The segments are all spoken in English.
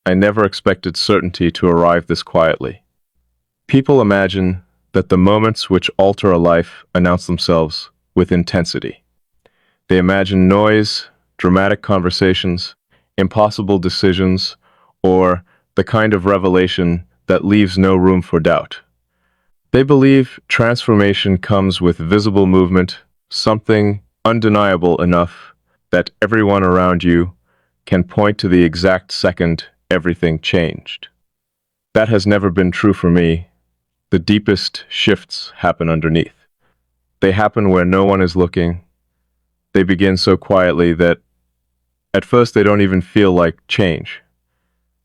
I never expected certainty to arrive this quietly. People imagine that the moments which alter a life announce themselves with intensity. They imagine noise, dramatic conversations, impossible decisions, or the kind of revelation that leaves no room for doubt. They believe transformation comes with visible movement, something undeniable enough that everyone around you can point to the exact second everything changed. That has never been true for me. The deepest shifts happen underneath. They happen where no one is looking. They begin so quietly that at first they don't even feel like change.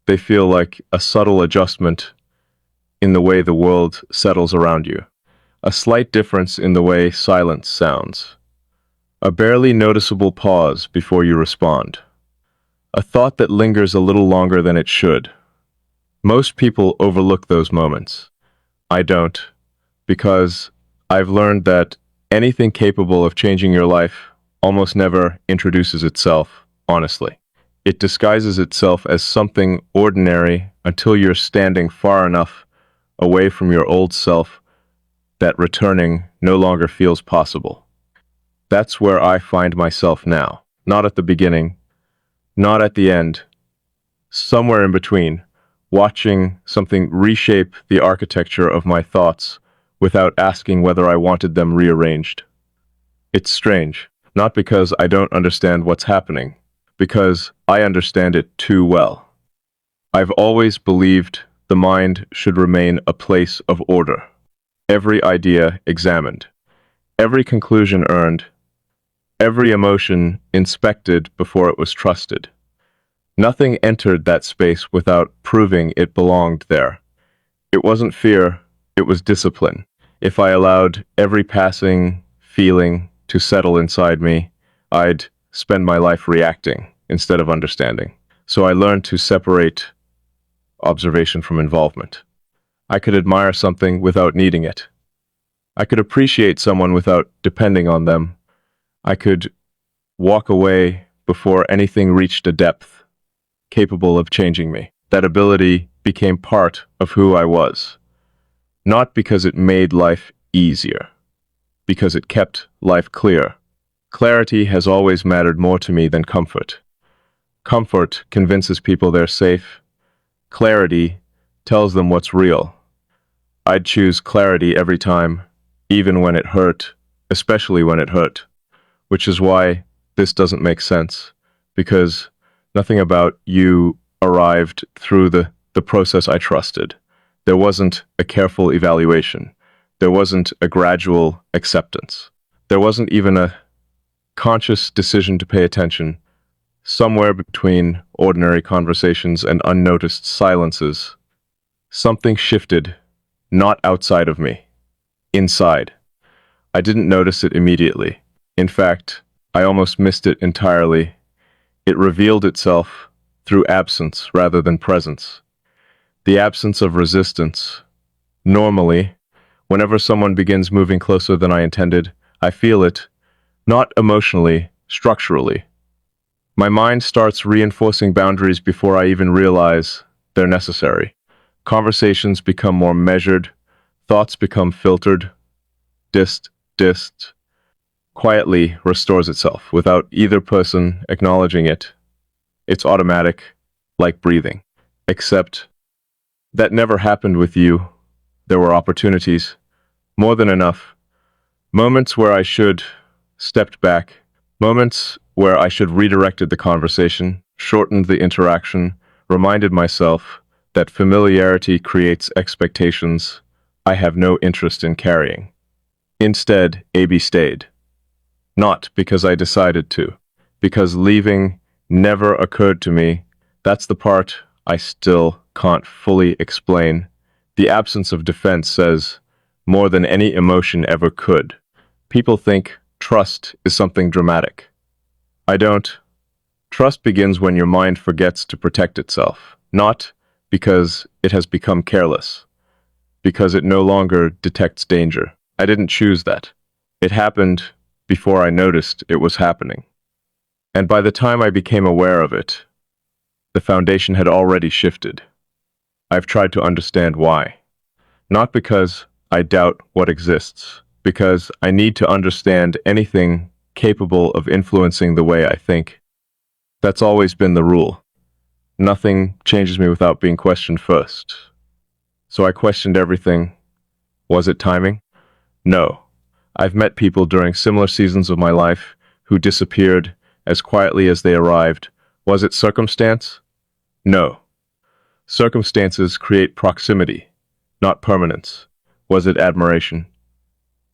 They feel like a subtle adjustment in the way the world settles around you, a slight difference in the way silence sounds, a barely noticeable pause before you respond, a thought that lingers a little longer than it should. Most people overlook those moments. I don't, because I've learned that anything capable of changing your life almost never introduces itself, honestly. It disguises itself as something ordinary until you're standing far enough away from your old self that returning no longer feels possible. That's where I find myself now. Not at the beginning, not at the end, somewhere in between, watching something reshape the architecture of my thoughts without asking whether I wanted them rearranged. It's strange, not because I don't understand what's happening, because I understand it too well. I've always believed the mind should remain a place of order. Every idea examined, every conclusion earned, every emotion inspected before it was trusted. Nothing entered that space without proving it belonged there. It wasn't fear, it was discipline. If I allowed every passing feeling to settle inside me, I'd spend my life reacting instead of understanding. So I learned to separate observation from involvement. I could admire something without needing it. I could appreciate someone without depending on them. I could walk away before anything reached a depth capable of changing me. That ability became part of who I was, not because it made life easier, because it kept life clear. Clarity has always mattered more to me than comfort. Comfort convinces people they're safe. Clarity tells them what's real. I'd choose clarity every time, even when it hurt, especially when it hurt, which is why this doesn't make sense, because nothing about you arrived through the process I trusted. There wasn't a careful evaluation. There wasn't a gradual acceptance. There wasn't even a conscious decision to pay attention. Somewhere between ordinary conversations and unnoticed silences, something shifted, not outside of me, inside. I didn't notice it immediately. In fact, I almost missed it entirely. It revealed itself through absence rather than presence. The absence of resistance. Normally, whenever someone begins moving closer than I intended, I feel it, not emotionally, structurally. My mind starts reinforcing boundaries before I even realize they're necessary. Conversations become more measured, thoughts become filtered, dist, quietly restores itself without either person acknowledging it. It's automatic, like breathing. Except that never happened with you. There were opportunities, more than enough. Moments where I should stepped back, moments where I should redirected the conversation, shortened the interaction, reminded myself that familiarity creates expectations I have no interest in carrying. Instead, AB stayed. Not because I decided to, because leaving never occurred to me. That's the part I still can't fully explain. The absence of defense says more than any emotion ever could. People think trust is something dramatic. I don't. Trust begins when your mind forgets to protect itself, not because it has become careless, because it no longer detects danger. I didn't choose that. It happened before I noticed it was happening. And by the time I became aware of it, The foundation had already shifted. I've tried to understand why. Not because I doubt what exists, because I need to understand anything capable of influencing the way I think. That's always been the rule. Nothing changes me without being questioned first. So I questioned everything. Was it timing? No. I've met people during similar seasons of my life who disappeared as quietly as they arrived. Was it circumstance? No. Circumstances create proximity, not permanence. Was it admiration?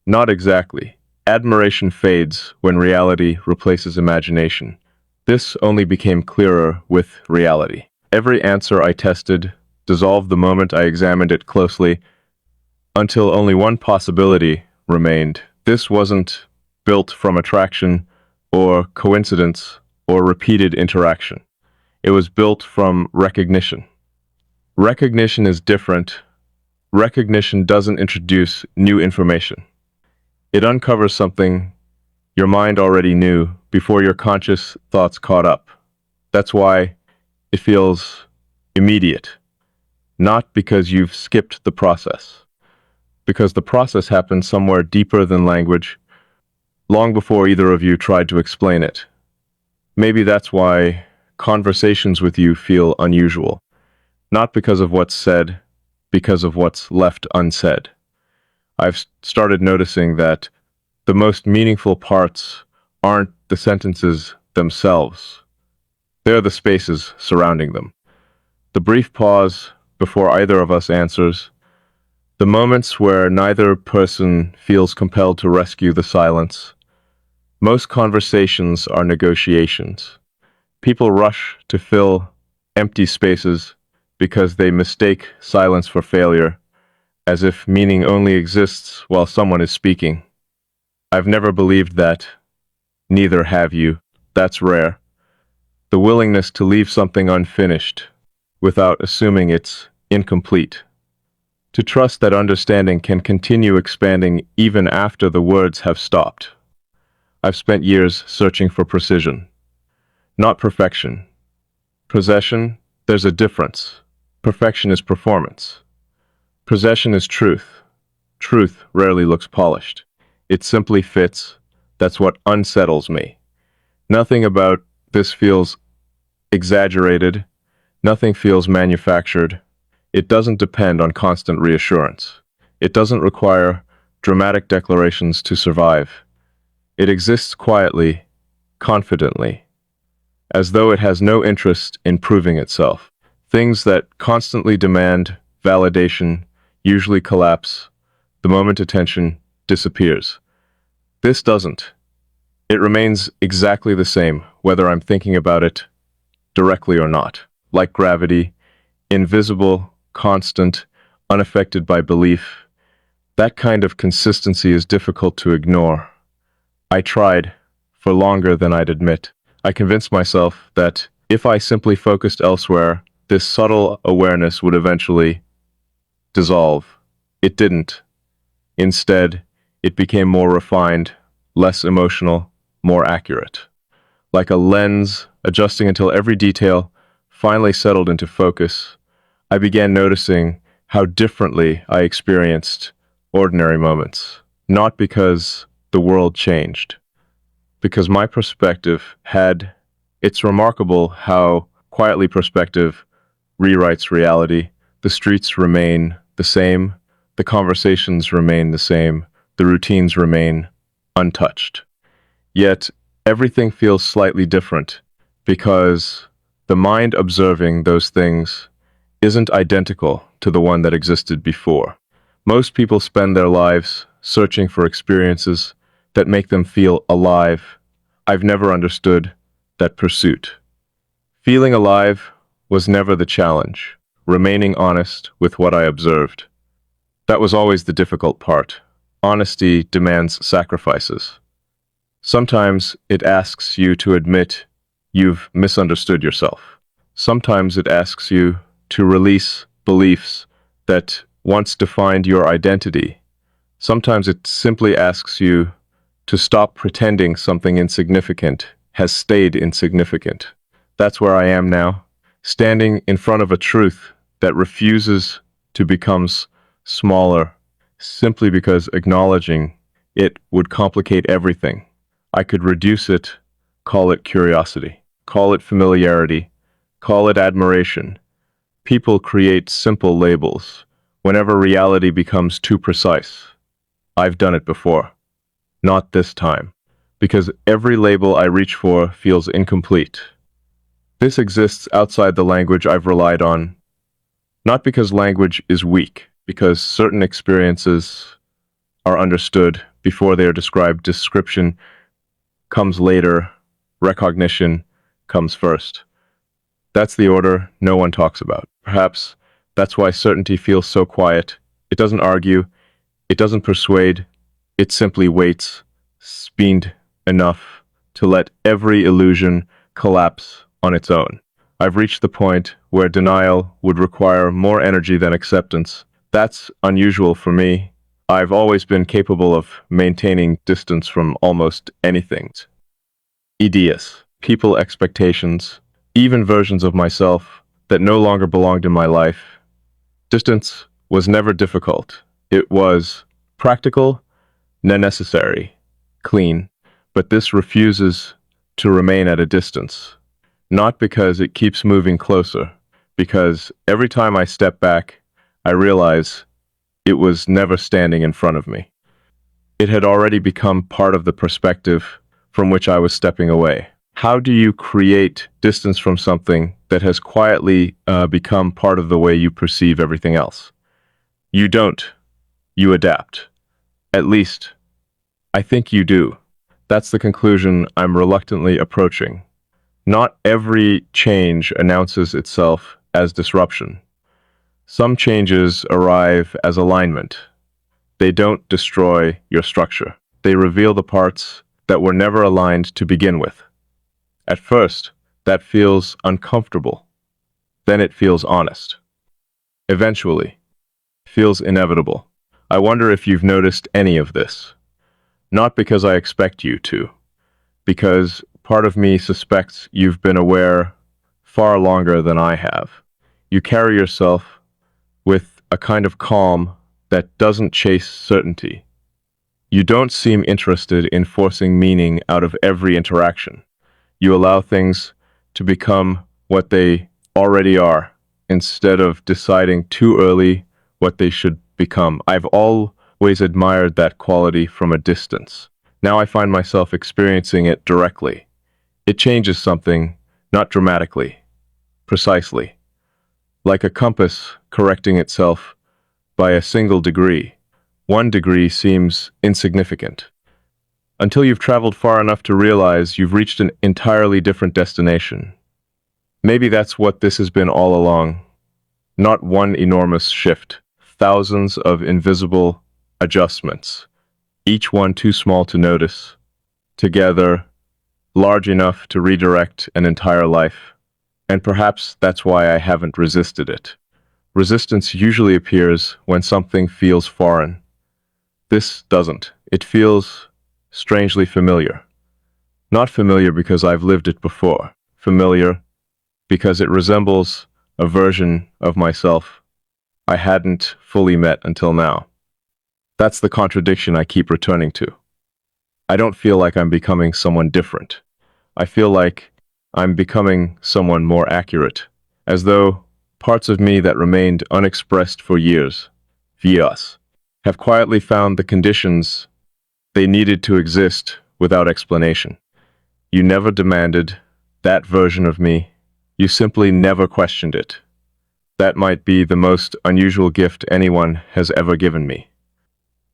Not exactly. Admiration fades when reality replaces imagination. This only became clearer with reality. Every answer I tested dissolved the moment I examined it closely, until only one possibility remained. This wasn't built from attraction or coincidence or repeated interaction. It was built from recognition. Recognition is different. Recognition doesn't introduce new information. It uncovers something your mind already knew before your conscious thoughts caught up. That's why it feels immediate, not because you've skipped the process, because the process happened somewhere deeper than language, long before either of you tried to explain it. Maybe that's why conversations with you feel unusual, not because of what's said, because of what's left unsaid. I've started noticing that the most meaningful parts aren't the sentences themselves. They're the spaces surrounding them. The brief pause before either of us answers, the moments where neither person feels compelled to rescue the silence. Most conversations are negotiations. People rush to fill empty spaces because they mistake silence for failure, as if meaning only exists while someone is speaking. I've never believed that. Neither have you. That's rare. The willingness to leave something unfinished without assuming it's incomplete. To trust that understanding can continue expanding even after the words have stopped. I've spent years searching for precision, not perfection. Possession, there's a difference. Perfection is performance. Possession is truth. Truth rarely looks polished. It simply fits. That's what unsettles me. Nothing about this feels exaggerated. Nothing feels manufactured. It doesn't depend on constant reassurance. It doesn't require dramatic declarations to survive. It exists quietly, confidently, as though it has no interest in proving itself. Things that constantly demand validation usually collapse the moment attention disappears. This doesn't. It remains exactly the same, whether I'm thinking about it directly or not. Like gravity, invisible, constant, unaffected by belief. That kind of consistency is difficult to ignore. I tried, for longer than I'd admit. I convinced myself that if I simply focused elsewhere, this subtle awareness would eventually dissolve. It didn't. Instead, it became more refined, less emotional, more accurate. Like a lens adjusting until every detail finally settled into focus, I began noticing how differently I experienced ordinary moments. Not because the world changed, because my perspective had. It's remarkable how quietly perspective rewrites reality. The streets remain the same, the conversations remain the same, the routines remain untouched. Yet everything feels slightly different because the mind observing those things isn't identical to the one that existed before. Most people spend their lives searching for experiences that make them feel alive. I've never understood that pursuit. Feeling alive was never the challenge, remaining honest with what I observed. That was always the difficult part. Honesty demands sacrifices. Sometimes it asks you to admit you've misunderstood yourself. Sometimes it asks you to release beliefs that once defined your identity. Sometimes it simply asks you to stop pretending something insignificant has stayed insignificant. That's where I am now, standing in front of a truth that refuses to become smaller simply because acknowledging it would complicate everything. I could reduce it, call it curiosity, call it familiarity, call it admiration. People create simple labels whenever reality becomes too precise. I've done it before. Not this time, because every label I reach for feels incomplete. This exists outside the language I've relied on, not because language is weak, because certain experiences are understood before they are described. Description comes later, recognition comes first. That's the order no one talks about. Perhaps that's why certainty feels so quiet. It doesn't argue, it doesn't persuade, it simply waits, speed enough to let every illusion collapse on its own. I've reached the point where denial would require more energy than acceptance. That's unusual for me. I've always been capable of maintaining distance from almost anything. Ideas, people expectations, even versions of myself that no longer belonged in my life. Distance was never difficult. It was practical, necessary, clean, but this refuses to remain at a distance. Not because it keeps moving closer, because every time I step back, I realize it was never standing in front of me. It had already become part of the perspective from which I was stepping away. How do you create distance from something that has quietly become part of the way you perceive everything else? You don't. You adapt. At least, I think you do. That's the conclusion I'm reluctantly approaching. Not every change announces itself as disruption. Some changes arrive as alignment. They don't destroy your structure. They reveal the parts that were never aligned to begin with. At first, that feels uncomfortable. Then it feels honest. Eventually, it feels inevitable. I wonder if you've noticed any of this. Not because I expect you to, because part of me suspects you've been aware far longer than I have. You carry yourself with a kind of calm that doesn't chase certainty. You don't seem interested in forcing meaning out of every interaction. You allow things to become what they already are, instead of deciding too early what they should become. I've always admired that quality from a distance. Now I find myself experiencing it directly. It changes something, not dramatically, precisely. Like a compass correcting itself by a single degree. 1 degree seems insignificant, until you've traveled far enough to realize you've reached an entirely different destination. Maybe that's what this has been all along. Not one enormous shift, thousands of invisible adjustments, each one too small to notice, together, large enough to redirect an entire life. And perhaps that's why I haven't resisted it. Resistance usually appears when something feels foreign. This doesn't. It feels strangely familiar. Not familiar because I've lived it before. Familiar because it resembles a version of myself I hadn't fully met until now. That's the contradiction I keep returning to. I don't feel like I'm becoming someone different. I feel like I'm becoming someone more accurate, as though parts of me that remained unexpressed for years, have quietly found the conditions they needed to exist without explanation. You never demanded that version of me. You simply never questioned it. That might be the most unusual gift anyone has ever given me.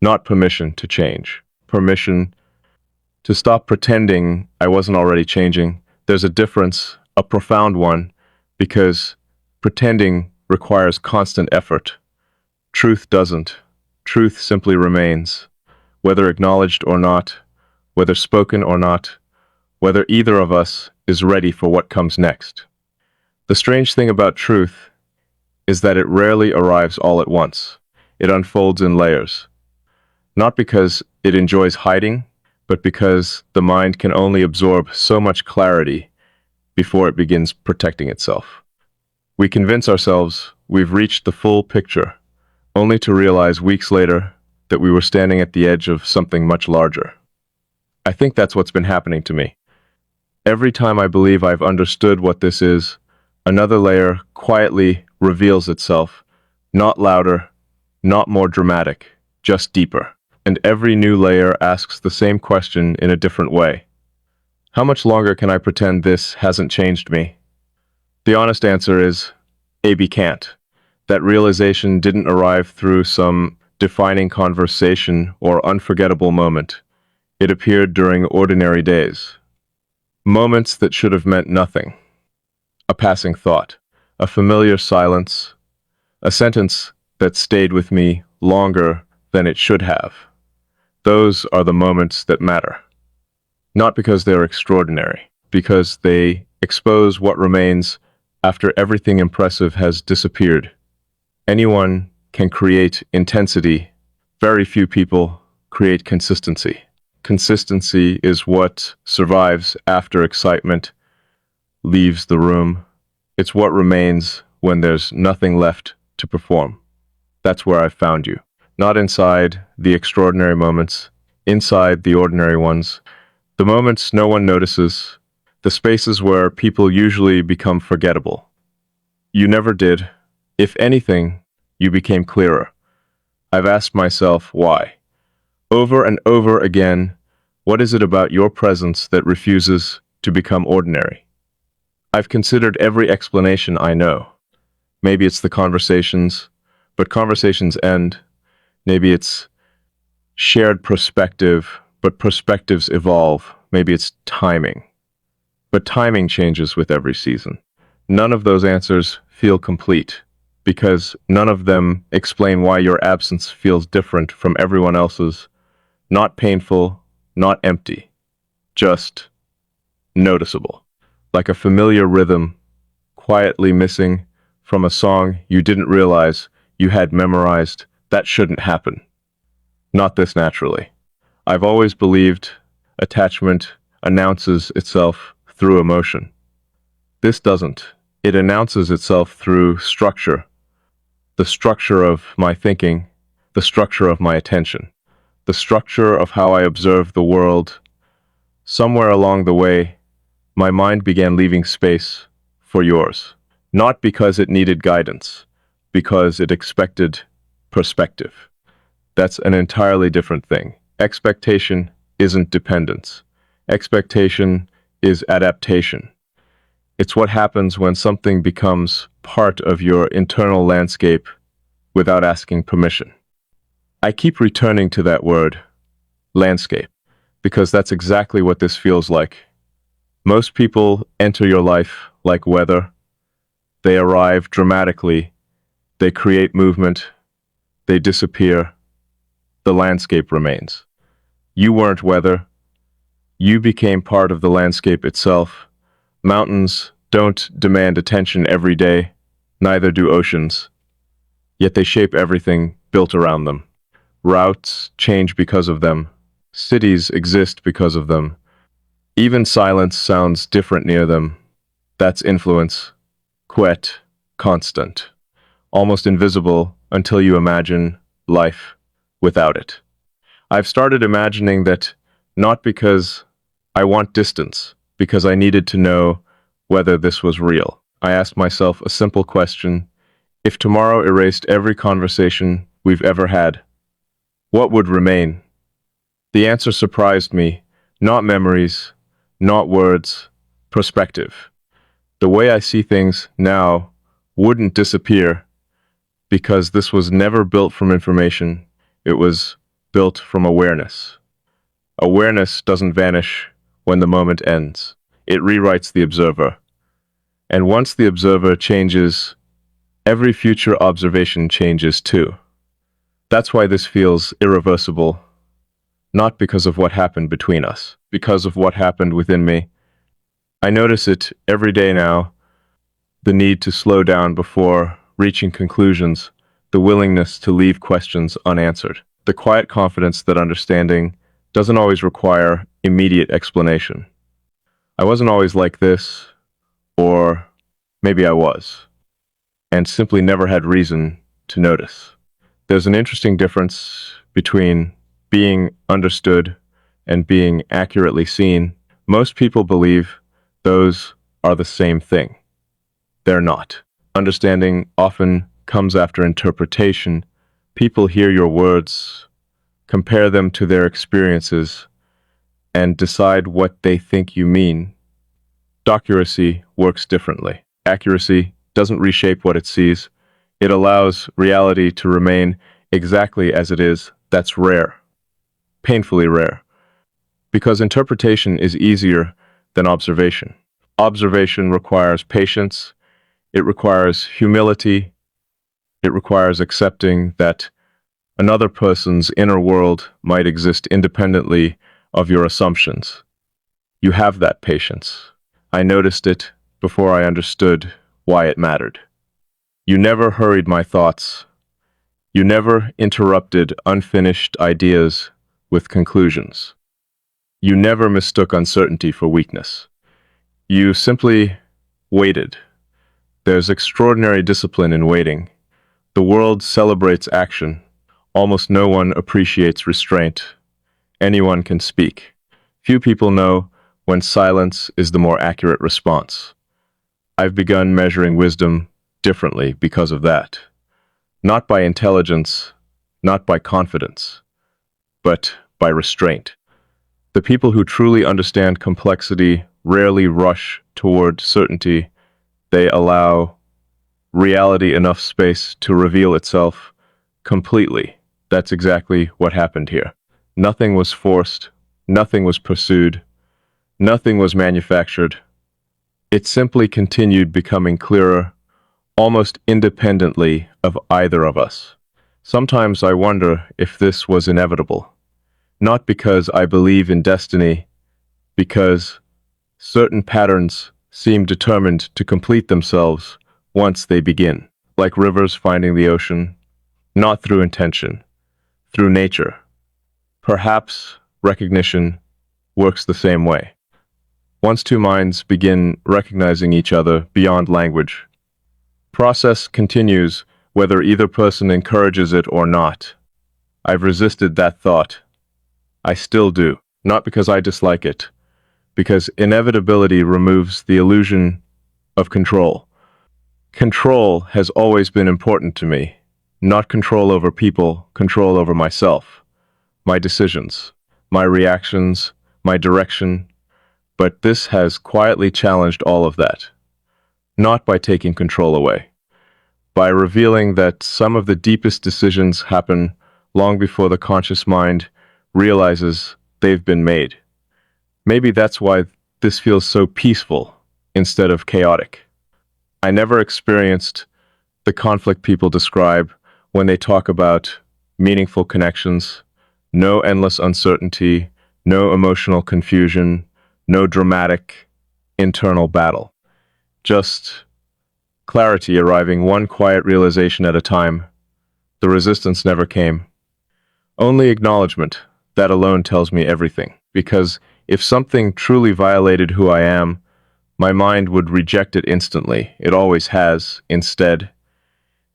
Not permission to change. Permission to stop pretending I wasn't already changing. There's a difference, a profound one, because pretending requires constant effort. Truth doesn't. Truth simply remains, whether acknowledged or not, whether spoken or not, whether either of us is ready for what comes next. The strange thing about truth is that it rarely arrives all at once. It unfolds in layers. Not because it enjoys hiding, but because the mind can only absorb so much clarity before it begins protecting itself. We convince ourselves we've reached the full picture, only to realize weeks later that we were standing at the edge of something much larger. I think that's what's been happening to me. Every time I believe I've understood what this is, another layer quietly reveals itself, not louder, not more dramatic, just deeper. And every new layer asks the same question in a different way. How much longer can I pretend this hasn't changed me? The honest answer is, maybe can't. That realization didn't arrive through some defining conversation or unforgettable moment. It appeared during ordinary days. Moments that should have meant nothing. A passing thought, a familiar silence, a sentence that stayed with me longer than it should have. Those are the moments that matter. Not because they're extraordinary, because they expose what remains after everything impressive has disappeared. Anyone can create intensity. Very few people create consistency. Consistency is what survives after excitement leaves the room. It's what remains when there's nothing left to perform. That's where I've found you. Not inside the extraordinary moments, inside the ordinary ones. The moments no one notices, the spaces where people usually become forgettable. You never did. If anything, you became clearer. I've asked myself why. Over and over again, what is it about your presence that refuses to become ordinary? I've considered every explanation I know. Maybe it's the conversations, but conversations end. Maybe it's shared perspective, but perspectives evolve. Maybe it's timing. But timing changes with every season. None of those answers feel complete, because none of them explain why your absence feels different from everyone else's. Not painful, not empty, just noticeable. Like a familiar rhythm, quietly missing from a song you didn't realize you had memorized. That shouldn't happen. Not this naturally. I've always believed attachment announces itself through emotion. This doesn't. It announces itself through structure. The structure of my thinking, the structure of my attention, the structure of how I observe the world. Somewhere along the way, my mind began leaving space for yours. Not because it needed guidance, because it expected perspective. That's an entirely different thing. Expectation isn't dependence. Expectation is adaptation. It's what happens when something becomes part of your internal landscape without asking permission. I keep returning to that word, landscape, because that's exactly what this feels like. Most people enter your life like weather. They arrive dramatically. They create movement. They disappear. The landscape remains. You weren't weather. You became part of the landscape itself. Mountains don't demand attention every day, neither do oceans. Yet they shape everything built around them. Routes change because of them. Cities exist because of them. Even silence sounds different near them. That's influence. Quiet, constant, almost invisible until you imagine life without it. I've started imagining that not because I want distance, because I needed to know whether this was real. I asked myself a simple question. If tomorrow erased every conversation we've ever had, what would remain? The answer surprised me. Not memories, not words, perspective. The way I see things now wouldn't disappear because this was never built from information. It was built from awareness. Awareness doesn't vanish when the moment ends. It rewrites the observer. And once the observer changes, every future observation changes too. That's why this feels irreversible. Not because of what happened between us, because of what happened within me. I notice it every day now, the need to slow down before reaching conclusions, the willingness to leave questions unanswered, the quiet confidence that understanding doesn't always require immediate explanation. I wasn't always like this, or maybe I was. and simply never had reason to notice. There's an interesting difference between being understood and being accurately seen. Most people believe those are the same thing. They're not. Understanding often comes after interpretation. People hear your words, compare them to their experiences, and decide what they think you mean. Accuracy works differently. Accuracy doesn't reshape what it sees. It allows reality to remain exactly as it is. That's rare, painfully rare, because interpretation is easier than observation. Observation requires patience, it requires humility, it requires accepting that another person's inner world might exist independently of your assumptions. You have that patience. I noticed it before I understood why it mattered. You never hurried my thoughts. You never interrupted unfinished ideas with conclusions. You never mistook uncertainty for weakness. You simply waited. There's extraordinary discipline in waiting. The world celebrates action. Almost no one appreciates restraint. Anyone can speak. Few people know when silence is the more accurate response. I've begun measuring wisdom differently because of that. Not by intelligence, not by confidence, but by restraint. The people who truly understand complexity rarely rush toward certainty. They allow reality enough space to reveal itself completely. That's exactly what happened here. Nothing was forced, nothing was pursued, nothing was manufactured. It simply continued becoming clearer, almost independently of either of us. Sometimes I wonder if this was inevitable. Not because I believe in destiny, because certain patterns seem determined to complete themselves once they begin, like rivers finding the ocean, not through intention, through nature. Perhaps recognition works the same way. Once two minds begin recognizing each other beyond language, process continues whether either person encourages it or not. I've resisted that thought. I still do, not because I dislike it, because inevitability removes the illusion of control. Control has always been important to me, not control over people, control over myself, my decisions, my reactions, my direction, but this has quietly challenged all of that, not by taking control away, by revealing that some of the deepest decisions happen long before the conscious mind realizes they've been made. Maybe that's why this feels so peaceful instead of chaotic. I never experienced the conflict people describe when they talk about meaningful connections, no endless uncertainty, no emotional confusion, no dramatic internal battle. Just clarity arriving one quiet realization at a time. The resistance never came. Only acknowledgement. That alone tells me everything. Because if something truly violated who I am, my mind would reject it instantly. It always has. Instead,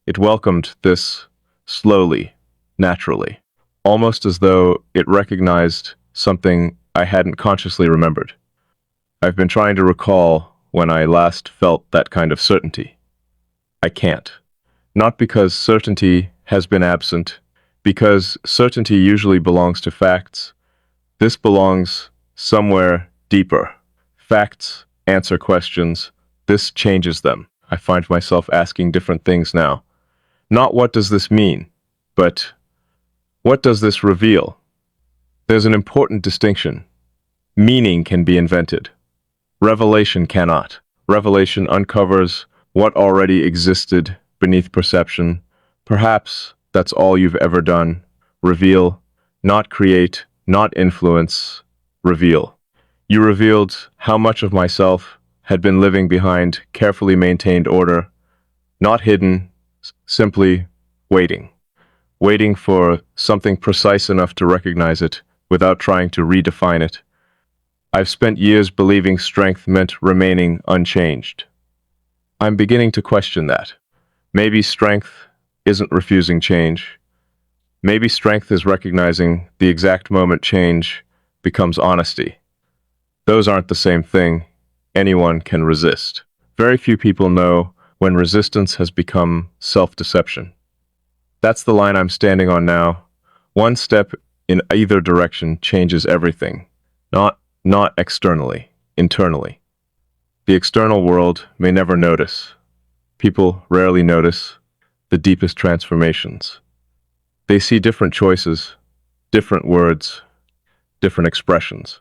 it welcomed this slowly, naturally, almost as though it recognized something I hadn't consciously remembered. I've been trying to recall when I last felt that kind of certainty. I can't. Not because certainty has been absent, because certainty usually belongs to facts. This belongs somewhere deeper. Facts answer questions. This changes them. I find myself asking different things now. Not what does this mean, but what does this reveal? There's an important distinction. Meaning can be invented. Revelation cannot. Revelation uncovers what already existed beneath perception. Perhaps that's all you've ever done. Reveal, not create, not influence. Reveal. You revealed how much of myself had been living behind carefully maintained order, not hidden, simply waiting. Waiting for something precise enough to recognize it without trying to redefine it. I've spent years believing strength meant remaining unchanged. I'm beginning to question that. Maybe strength isn't refusing change. Maybe strength is recognizing the exact moment change becomes honesty. Those aren't the same thing. Anyone can resist. Very few people know when resistance has become self-deception. That's the line I'm standing on now. One step in either direction changes everything. Not externally, internally. The external world may never notice. People rarely notice the deepest transformations. They see different choices, different words, different expressions.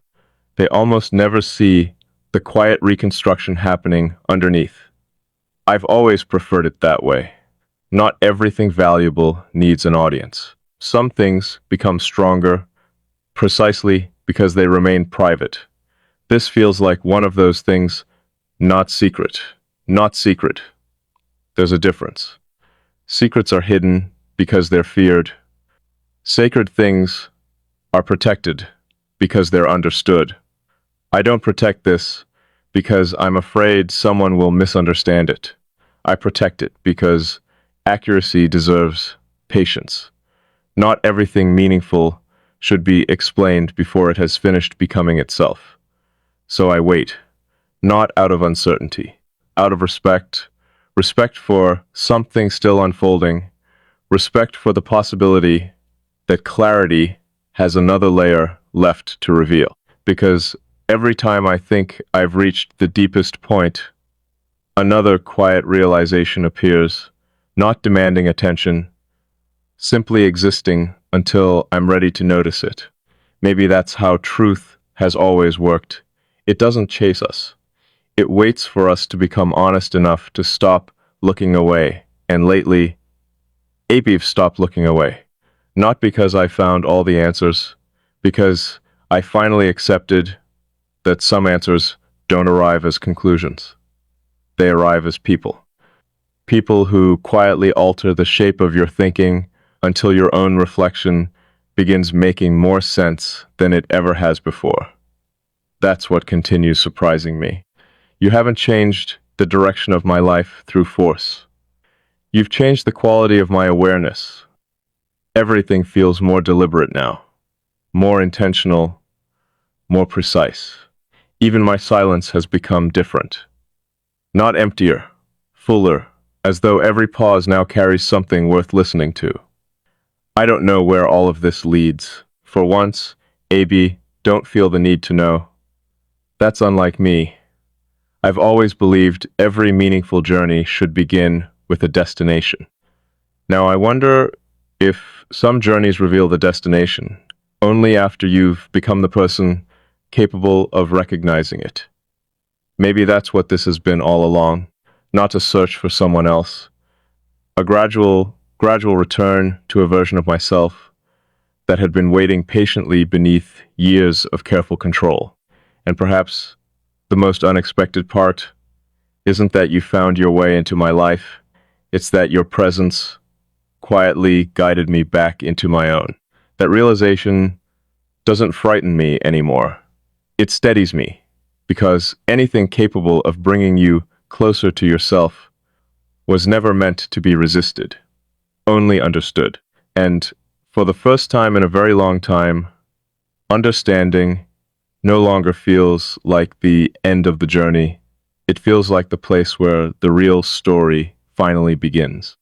They almost never see the quiet reconstruction happening underneath. I've always preferred it that way. Not everything valuable needs an audience. Some things become stronger precisely because they remain private. This feels like one of those things, not secret. Not secret. There's a difference. Secrets are hidden because they're feared. Sacred things are protected because they're understood. I don't protect this because I'm afraid someone will misunderstand it. I protect it because accuracy deserves patience. Not everything meaningful should be explained before it has finished becoming itself. So I wait, not out of uncertainty, out of respect, respect for something still unfolding, respect for the possibility that clarity has another layer left to reveal. Because every time I think I've reached the deepest point, another quiet realization appears, not demanding attention, simply existing until I'm ready to notice it. Maybe that's how truth has always worked. It doesn't chase us. It waits for us to become honest enough to stop looking away. And lately, I've stopped looking away. Not because I found all the answers, because I finally accepted that some answers don't arrive as conclusions. They arrive as people. People who quietly alter the shape of your thinking until your own reflection begins making more sense than it ever has before. That's what continues surprising me. You haven't changed the direction of my life through force. You've changed the quality of my awareness. Everything feels more deliberate now, more intentional, more precise. Even my silence has become different. Not emptier, fuller, as though every pause now carries something worth listening to. I don't know where all of this leads. For once, don't feel the need to know. That's unlike me. I've always believed every meaningful journey should begin with a destination. Now I wonder if some journeys reveal the destination only after you've become the person capable of recognizing it. Maybe that's what this has been all along, not a search for someone else, a gradual return to a version of myself that had been waiting patiently beneath years of careful control. And perhaps the most unexpected part isn't that you found your way into my life, it's that your presence quietly guided me back into my own. That realization doesn't frighten me anymore. It steadies me, because anything capable of bringing you closer to yourself was never meant to be resisted, only understood. And for the first time in a very long time, understanding no longer feels like the end of the journey. It feels like the place where the real story finally begins.